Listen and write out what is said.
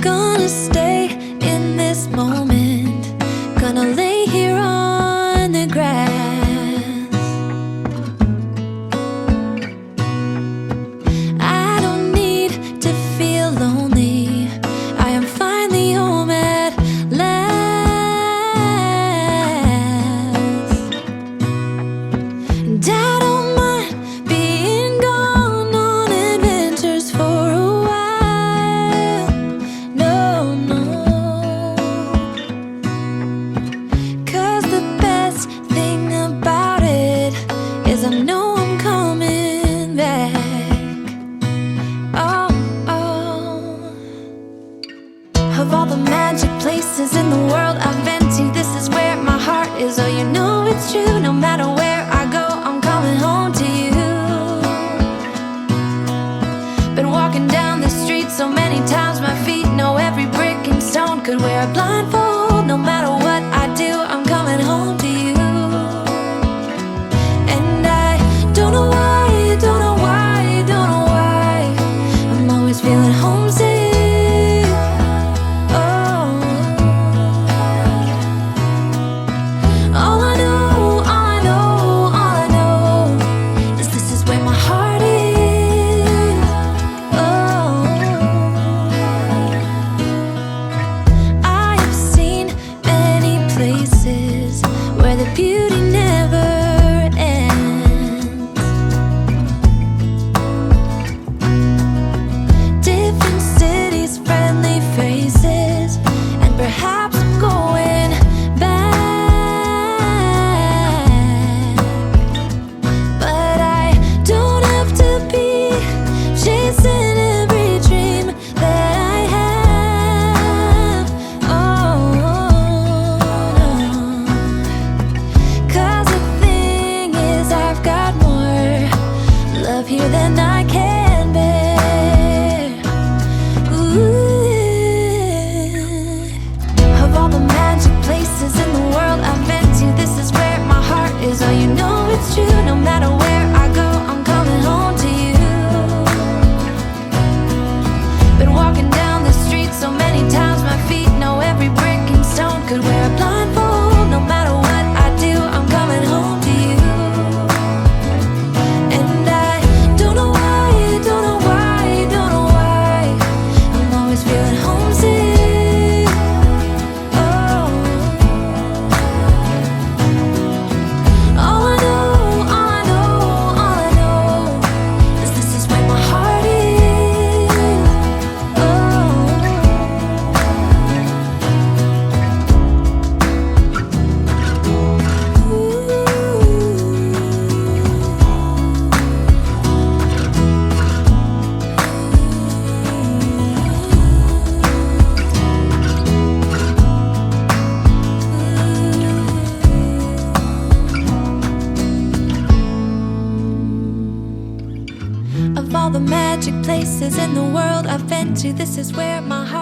Gonna stay in this moment, gonna lay here on the grass. I don't need to feel lonely, I am finally home at last. And I don't mind being gone on adventures for a while. No, no, 'cause the best thing about it is I know I'm coming back. Oh, oh. Of all the magic places in the world I've been to, this is where my heart is. Oh, you know it's true, no matter where I go, I'm coming home to you. Been walking down the street so many times, my feet know every brick and stone. Could wear a blindfold, no matter what I do, I'm coming home to you. And I don't know why, don't know why, don't know why, I'm always feeling homesick. Oh, all I know, all I know, all I know is this is where my heart is. Oh, I have seen many places where the beauty never ends. Different cities, friendly faces, and perhaps I'm going back. But I don't have to be chasing every dream that I have. Oh, no. 'Cause the thing is, I've got more love here than I can bear. Ooh. Of all the magic places in the world I've been to, this is where my heart is. Oh, you know it's true, no matter where I go, I'm coming home to you. Been walking down the street so many times, my feet know every brick and stone. Could wear a blindfold, no matter what I do, I'm coming home to you. And I don't know why, don't know why, don't know why, I'm always feeling homesick. Oh, all I know, all I know, all I know is this is where my heart is. Oh, of all the magic places in the world I've been to, this is where my heart